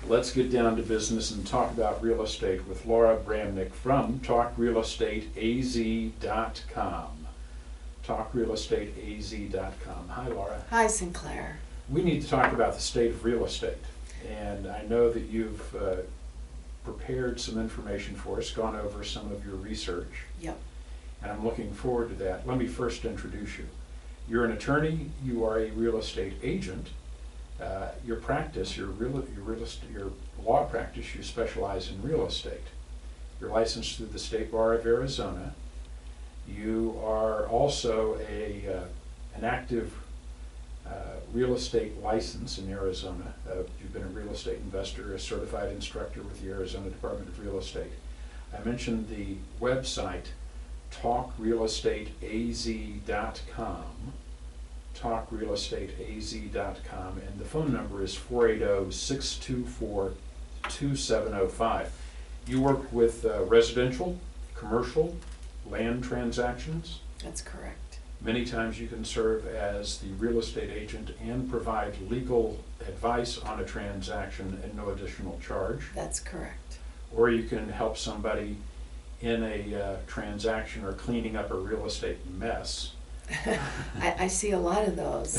Let's get down to business and talk about real estate with Laura Bramnick from TalkRealEstateAZ.com. TalkRealEstateAZ.com. Hi, Laura. Hi, Sinclair. We need to talk about the state of real estate. And I know that you've prepared some information for us, gone over some of your research. Yep. And I'm looking forward to that. Let me first introduce you. You're an attorney, you are a real estate agent. Your practice, your law practice, you specialize in real estate. You're licensed through the State Bar of Arizona. You are also an active real estate license in Arizona. You've been a real estate investor, a certified instructor with the Arizona Department of Real Estate. I mentioned the website TalkRealEstateAZ.com. TalkRealEstateAZ.com, and the phone number is 480-624-2705. You work with residential, commercial, land transactions. That's correct. Many times you can serve as the real estate agent and provide legal advice on a transaction at no additional charge. That's correct. Or you can help somebody in a transaction or cleaning up a real estate mess. I see a lot of those.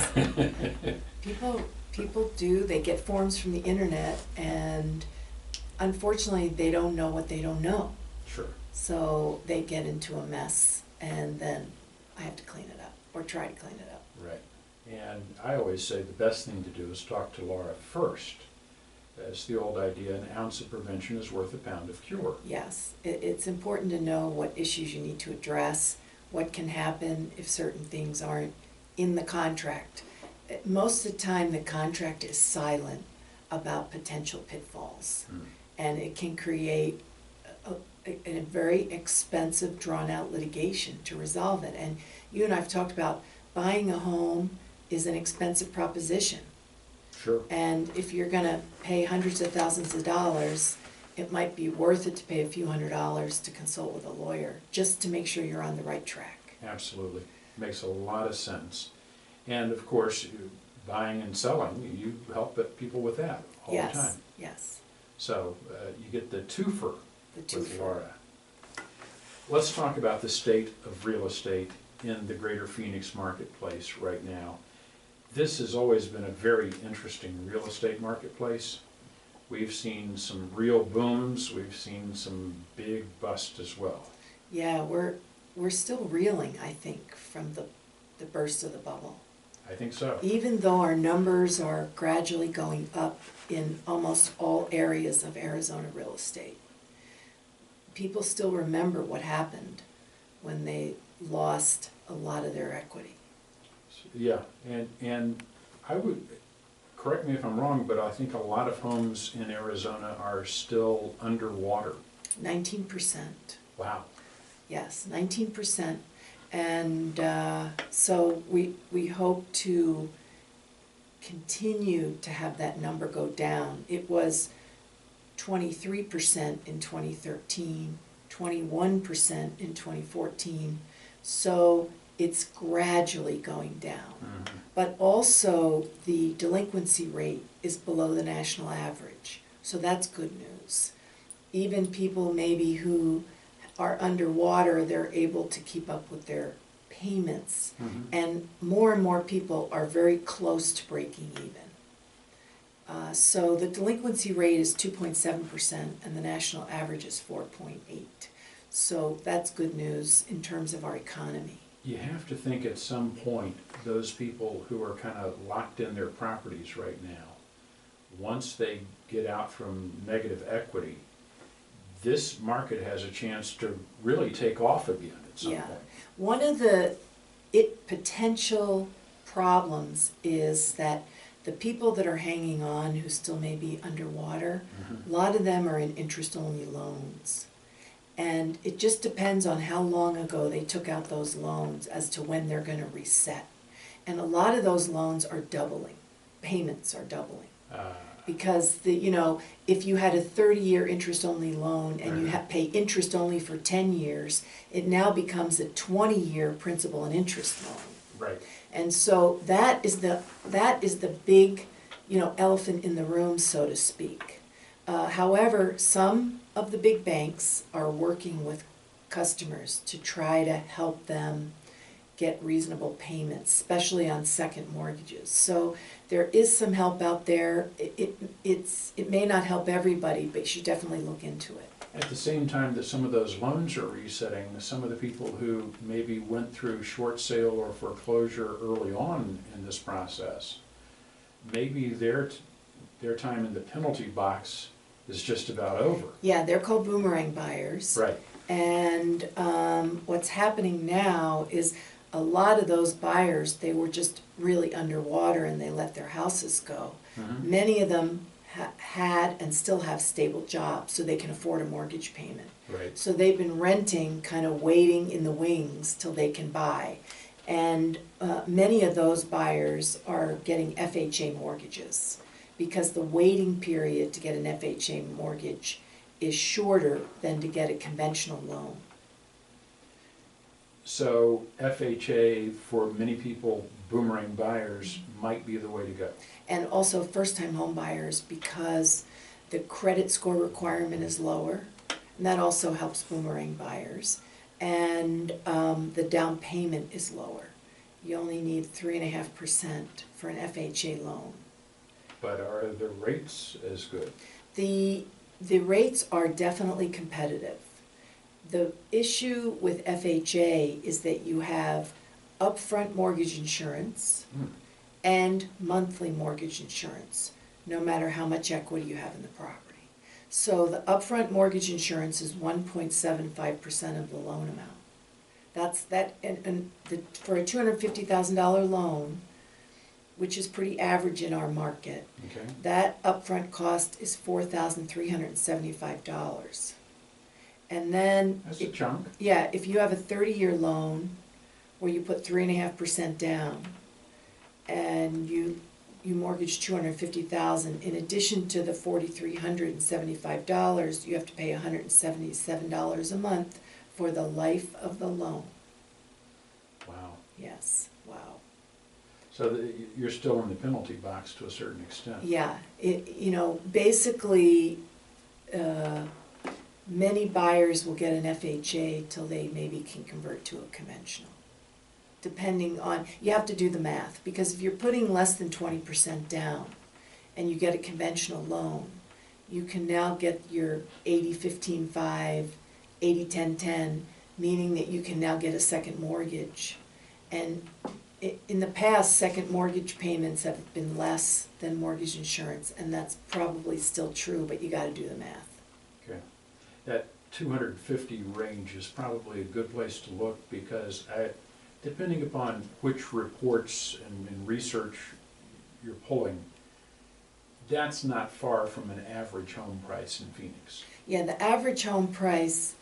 People they get forms from the internet, and unfortunately they don't know what they don't know. Sure. So they get into a mess, and then I have to clean it up, or try to clean it up. Right. And I always say the best thing to do is talk to Laura first. That's the old idea, an ounce of prevention is worth a pound of cure. Yes, it's important to know what issues you need to address, what can happen if certain things aren't in the contract. Most of the time the contract is silent about potential pitfalls, and it can create a very expensive, drawn-out litigation to resolve it. And you and I have talked about buying a home is an expensive proposition. Sure. And if you're going to pay hundreds of thousands of dollars, it might be worth it to pay a few $100s to consult with a lawyer just to make sure you're on the right track. Absolutely. Makes a lot of sense. And of course, buying and selling, you help people with that all the time. Yes. So you get the twofer with Laura. Laura. Let's talk about the state of real estate in the greater Phoenix marketplace right now. This has always been a very interesting real estate marketplace. We've seen some real booms, we've seen some big busts as well. Yeah, we're still reeling, I think, from the burst of the bubble. I think so. Even though our numbers are gradually going up in almost all areas of Arizona real estate, people still remember what happened when they lost a lot of their equity. Yeah, and I would, correct me if I'm wrong, but I think a lot of homes in Arizona are still underwater. 19%. Wow. Yes, 19%. And so we hope to continue to have that number go down. It was 23% in 2013, 21% in 2014. So it's gradually going down. Mm-hmm. But also the delinquency rate is below the national average. So that's good news. Even people maybe who are underwater, they're able to keep up with their payments. Mm-hmm. And more people are very close to breaking even. So the delinquency rate is 2.7% and the national average is 4.8%. So that's good news in terms of our economy. You have to think at some point those people who are kind of locked in their properties right now, once they get out from negative equity, this market has a chance to really take off again at some point. One of the potential problems is that the people that are hanging on who still may be underwater, a lot of them are in interest-only loans. And it just depends on how long ago they took out those loans as to when they're going to reset. And a lot of those loans are doubling. Payments are doubling. Because if you had a 30-year interest-only loan and you pay interest only for 10 years, it now becomes a 20-year principal and interest loan. Right. And so that is the big, elephant in the room, so to speak. However, some of the big banks are working with customers to try to help them get reasonable payments, especially on second mortgages. So there is some help out there. It may not help everybody, but you should definitely look into it. At the same time that some of those loans are resetting, some of the people who maybe went through short sale or foreclosure early on in this process, maybe their time in the penalty box is just about over. Yeah, they're called boomerang buyers. Right. And what's happening now is a lot of those buyers, they were just really underwater and they let their houses go. Mm-hmm. Many of them had and still have stable jobs, so they can afford a mortgage payment. Right. So they've been renting, kind of waiting in the wings till they can buy. And many of those buyers are getting FHA mortgages because the waiting period to get an FHA mortgage is shorter than to get a conventional loan. So FHA, for many people, boomerang buyers, might be the way to go. And also first-time home buyers, because the credit score requirement is lower, and that also helps boomerang buyers. And the down payment is lower. You only need 3.5% for an FHA loan. But are the rates as good? The rates are definitely competitive. The issue with FHA is that you have upfront mortgage insurance and monthly mortgage insurance, no matter how much equity you have in the property. So the upfront mortgage insurance is 1.75% of the loan amount. That's that, for a $250,000 loan, which is pretty average in our market, Okay. that upfront cost is $4,375. And then, That's a chunk. yeah, if you have a 30-year loan where you put 3.5% down and you mortgage $250,000, in addition to the $4,375, you have to pay $177 a month for the life of the loan. Wow. Yes, wow. So you're still in the penalty box to a certain extent. Yeah, basically, many buyers will get an FHA till they maybe can convert to a conventional. Depending on, you have to do the math, because if you're putting less than 20% down and you get a conventional loan, you can now get your 80-15-5, 80-10-10, meaning that you can now get a second mortgage. And in the past, second mortgage payments have been less than mortgage insurance, and that's probably still true, but you gotta do the math. Okay. That 250 range is probably a good place to look, because depending upon which reports and research you're pulling, that's not far from an average home price in Phoenix. Yeah, the average home price,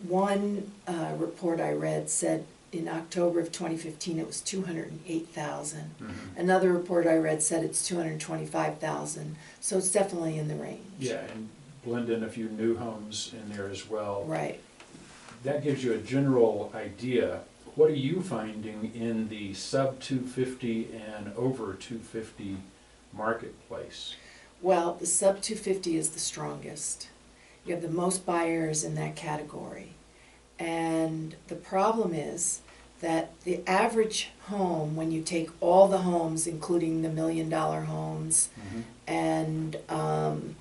one report I read said in October of 2015 it was $208,000. Mm-hmm. Another report I read said it's $225,000. So it's definitely in the range. Yeah, and blend in a few new homes in there as well. Right. That gives you a general idea. What are you finding in the sub 250 and over 250 marketplace? Well, the sub 250 is the strongest. You have the most buyers in that category. And the problem is that the average home, when you take all the homes, including the $1 million homes, and the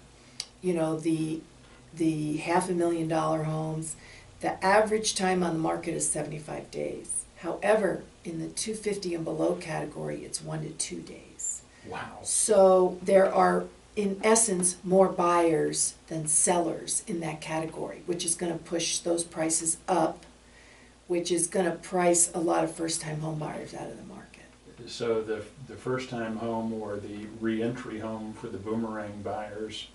$500,000 homes, the average time on the market is 75 days. However, in the 250 and below category, it's 1 to 2 days. Wow. So there are, in essence, more buyers than sellers in that category, which is going to push those prices up, which is going to price a lot of first-time home buyers out of the market. So the first-time home or the re-entry home for the boomerang buyers,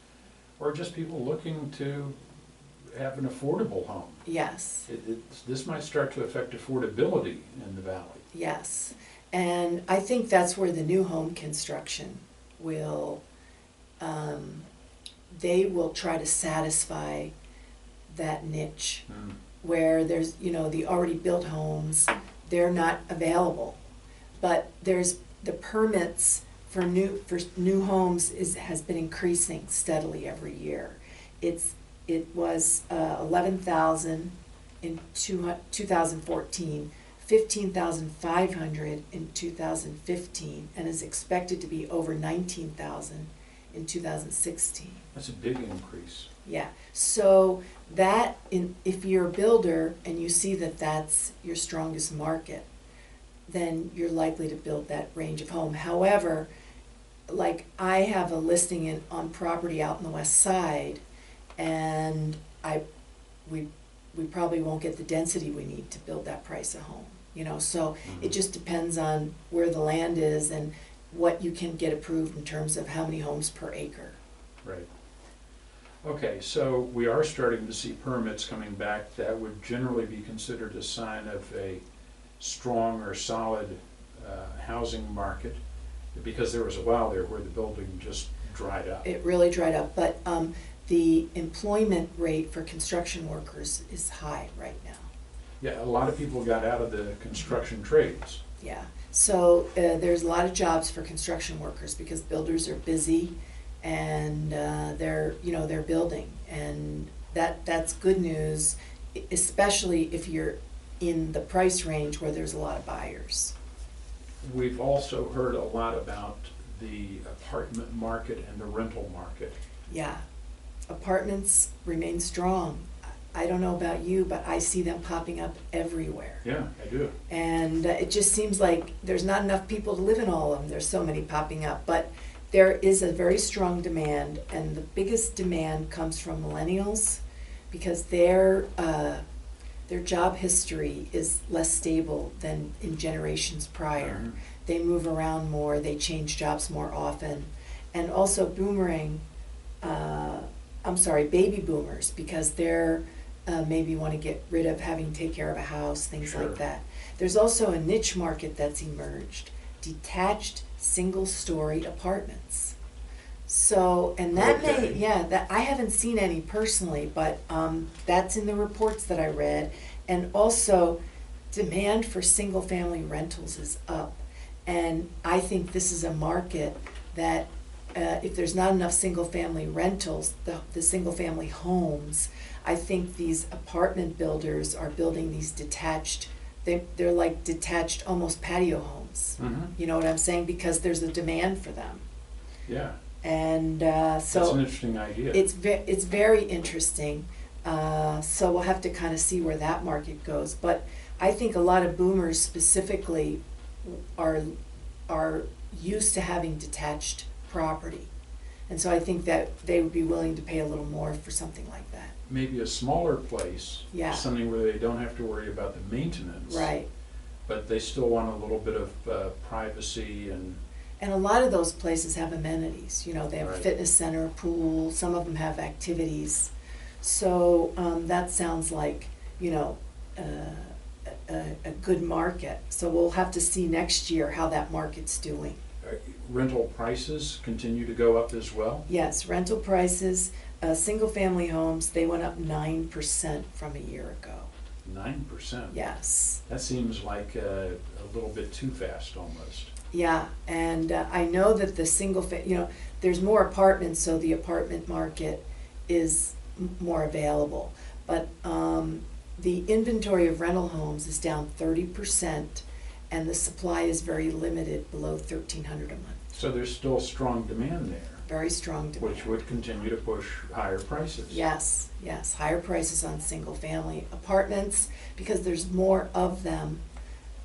or just people looking to have an affordable home. Yes. This might start to affect affordability in the valley. Yes. And I think that's where the new home construction will, they will try to satisfy that niche where there's, the already built homes, they're not available. But there's the permits for new homes has been increasing steadily every year. It was 11,000 in 2014, 15,500 in 2015, and is expected to be over 19,000 in 2016. That's a big increase. Yeah, so if you're a builder and you see that that's your strongest market, then you're likely to build that range of home. However, like I have a listing on property out in the west side, and we probably won't get the density we need to build that price of home. So it just depends on where the land is and what you can get approved in terms of how many homes per acre. Right. Okay, so we are starting to see permits coming back. That would generally be considered a sign of a strong or solid housing market, because there was a while there where the building just dried up. It really dried up, but the employment rate for construction workers is high right now. Yeah, a lot of people got out of the construction trades. Yeah, so there's a lot of jobs for construction workers because builders are busy and they're building, and that's good news, especially if you're in the price range where there's a lot of buyers. We've also heard a lot about the apartment market and the rental market. Yeah, apartments remain strong. I don't know about you, but I see them popping up everywhere. Yeah, I do. And it just seems like there's not enough people to live in all of them. There's so many popping up. But there is a very strong demand, and the biggest demand comes from millennials because their job history is less stable than in generations prior. Mm-hmm. They move around more, they change jobs more often. And also baby boomers, because they're maybe want to get rid of having to take care of a house, things Sure. like that. There's also a niche market that's emerged, detached single-story apartments. So, and that Okay. that I haven't seen any personally, but that's in the reports that I read. And also, demand for single-family rentals is up. And I think this is a market that if there's not enough single-family rentals, the single-family homes, I think these apartment builders are building these detached, they're like detached almost patio homes. Mm-hmm. You know what I'm saying? Because there's a demand for them. Yeah. And That's an so interesting idea. it's very interesting. So we'll have to kind of see where that market goes. But I think a lot of boomers specifically are used to having detached property. And so I think that they would be willing to pay a little more for something like that. Maybe a smaller place, Yeah. something where they don't have to worry about the maintenance. Right. But they still want a little bit of privacy and. And a lot of those places have amenities. They have a Right. fitness center, a pool, some of them have activities. So that sounds like, a good market. So we'll have to see next year how that market's doing. Rental prices continue to go up as well? Yes, rental prices, single-family homes, they went up 9% from a year ago. 9%? Yes. That seems like a little bit too fast almost. Yeah, and I know that the there's more apartments, so the apartment market is more available. But the inventory of rental homes is down 30%, and the supply is very limited, below 1,300 a month. So there's still strong demand there, Very strong demand. which would continue to push higher prices. Yes, higher prices on single-family apartments, because there's more of them.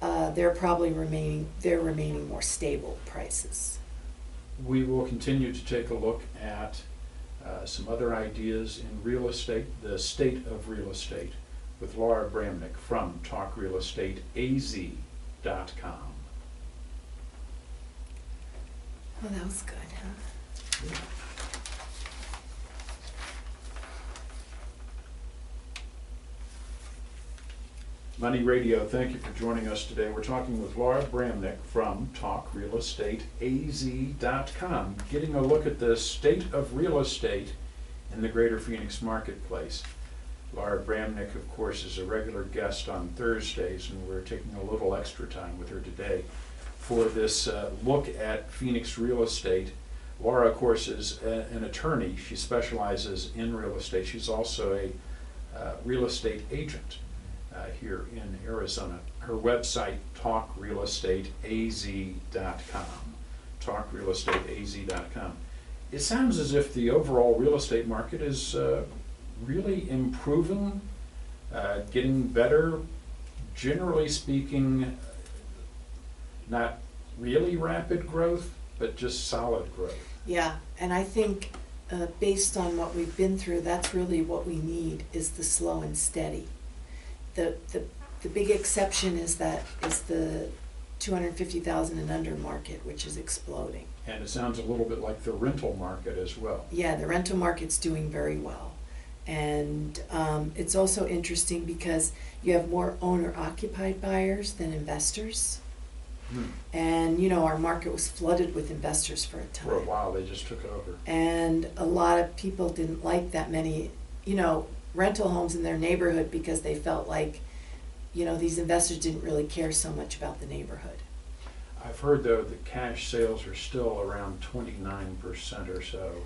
They're remaining more stable prices. We will continue to take a look at some other ideas in real estate, the state of real estate, with Laura Bramnick from TalkRealEstateAZ.com. Oh, that was good, huh? Money Radio, thank you for joining us today. We're talking with Laura Bramnick from TalkRealEstateAZ.com, getting a look at the state of real estate in the greater Phoenix marketplace. Laura Bramnick, of course, is a regular guest on Thursdays, and we're taking a little extra time with her today. for this look at Phoenix real estate. Laura, of course, is an attorney. She specializes in real estate. She's also a real estate agent here in Arizona. Her website, talkrealestateaz.com. Talkrealestateaz.com. It sounds as if the overall real estate market is really improving, getting better. Generally speaking, not really rapid growth, but just solid growth. Yeah, and I think based on what we've been through, that's really what we need, is the slow and steady. The big exception is the 250,000 and under market, which is exploding. And it sounds a little bit like the rental market as well. Yeah, the rental market's doing very well. And it's also interesting because you have more owner-occupied buyers than investors. And you know, our market was flooded with investors for a time. For a while, they just took over. And a lot of people didn't like that many, you know, rental homes in their neighborhood because they felt like, you know, these investors didn't really care so much about the neighborhood. I've heard, though, that cash sales are still around 29% or so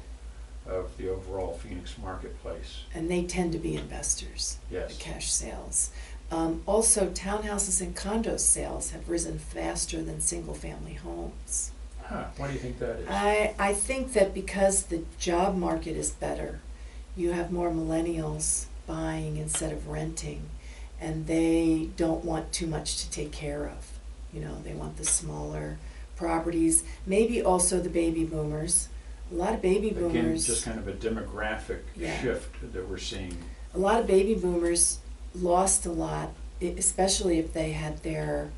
of the overall Phoenix marketplace. And they tend to be investors, Yes. the cash sales. Also, townhouses and condo sales have risen faster than single-family homes. Huh, why do you think that is? I think that because the job market is better, you have more millennials buying instead of renting, and they don't want too much to take care of. You know, they want the smaller properties. Maybe also the baby boomers. A lot of baby boomers. Again, just kind of a demographic Yeah. shift that we're seeing. A lot of baby boomers lost a lot, especially if they had their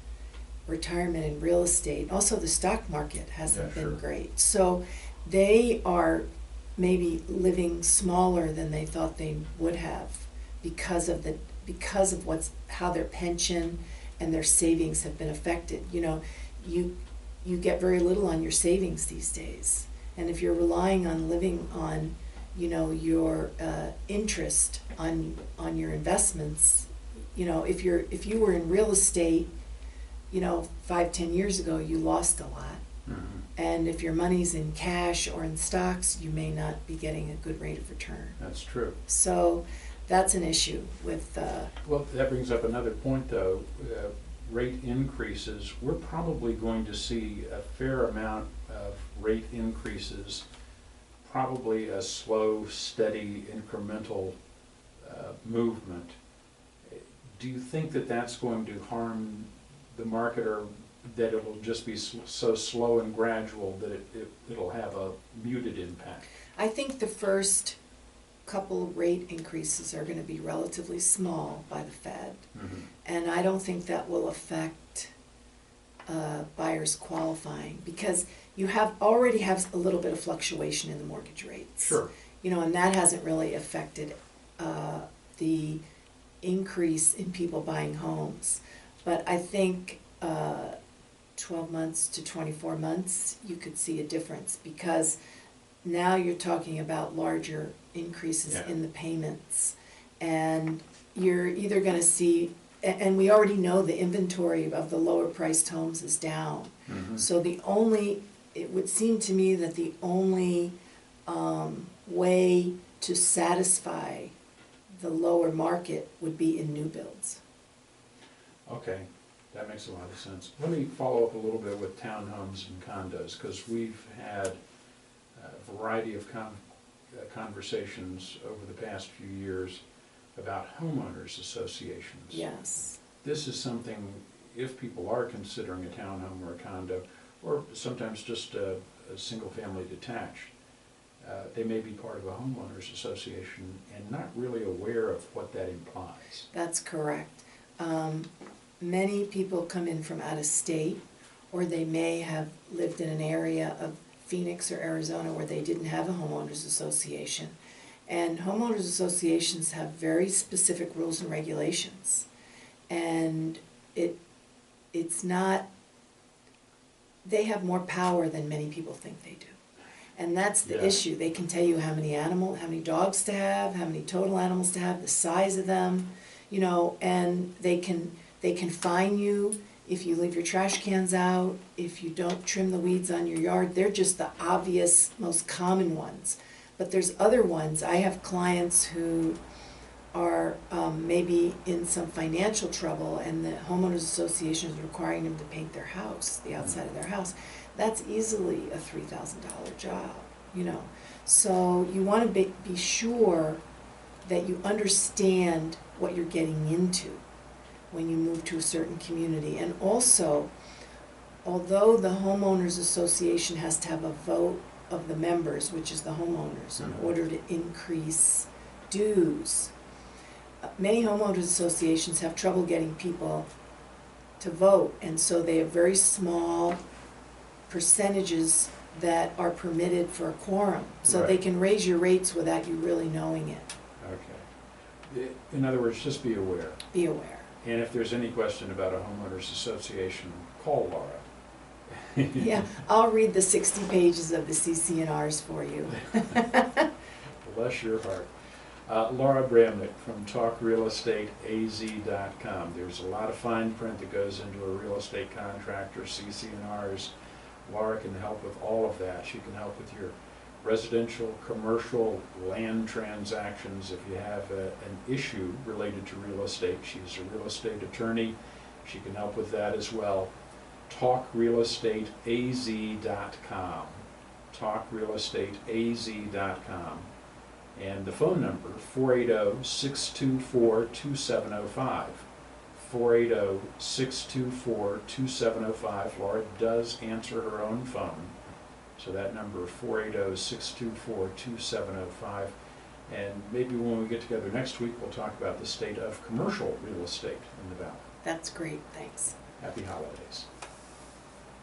retirement in real estate. Also, the stock market hasn't been great. So they are maybe living smaller than they thought they would have because of how their pension and their savings have been affected. You know, you get very little on your savings these days. And if you're relying on living on, you know, your interest on your investments, you know, if you were in real estate, you know, 5-10 years ago, you lost a lot. Mm-hmm. And if your money's in cash or in stocks, you may not be getting a good rate of return. That's true. So that's an issue with. Well, that brings up another point, though. Rate increases. We're probably going to see a fair amount of rate increases, probably a slow, steady, incremental movement. Do you think that that's going to harm the market, or that it'll just be so slow and gradual that it'll have a muted impact? I think the first couple rate increases are going to be relatively small by the Fed. Mm-hmm. And I don't think that will affect buyers qualifying, because you already have a little bit of fluctuation in the mortgage rates. Sure. You know, and that hasn't really affected the increase in people buying homes. But I think 12 months to 24 months, you could see a difference, because now you're talking about larger increases in the payments. And you're either going to see, and we already know the inventory of the lower priced homes is down. Mm-hmm. So it would seem to me that the only way to satisfy the lower market would be in new builds. Okay, that makes a lot of sense. Let me follow up a little bit with townhomes and condos, because we've had a variety of conversations over the past few years about homeowners associations. Yes. This is something, if people are considering a townhome or a condo, or sometimes just a single-family detached, they may be part of a homeowners association and not really aware of what that implies. That's correct. Many people come in from out of state, or they may have lived in an area of Phoenix or Arizona where they didn't have a homeowners association. And homeowners associations have very specific rules and regulations. And it's not, they have more power than many people think they do. And that's the issue. They can tell you how many dogs to have, how many total animals to have, the size of them, you know, and they can fine you if you leave your trash cans out, if you don't trim the weeds on your yard, they're just the obvious, most common ones. But there's other ones. I have clients who are maybe in some financial trouble and the homeowners association is requiring them to paint their house, the outside of their house. That's easily a $3,000 job, you know. So you want to be sure that you understand what you're getting into when you move to a certain community. And also, although the homeowners association has to have a vote of the members, which is the homeowners, in order to increase dues, many homeowners associations have trouble getting people to vote, and so they have very small percentages that are permitted for a quorum. So they Right. can raise your rates without you really knowing it. Okay. In other words, just be aware. Be aware. And if there's any question about a homeowners association, call Laura. Yeah, I'll read the 60 pages of the CC&Rs for you. Bless your heart. Laura Bramnick from TalkRealEstateAZ.com. There's a lot of fine print that goes into a real estate contractor, CC&Rs. Laura can help with all of that. She can help with your residential, commercial, land transactions. If you have an issue related to real estate, she's a real estate attorney. She can help with that as well. TalkRealEstateAZ.com. TalkRealEstateAZ.com. And the phone number, 480-624-2705. 480-624-2705. Laura does answer her own phone. So that number, 480-624-2705. And maybe when we get together next week, we'll talk about the state of commercial real estate in the Valley. That's great, thanks. Happy holidays.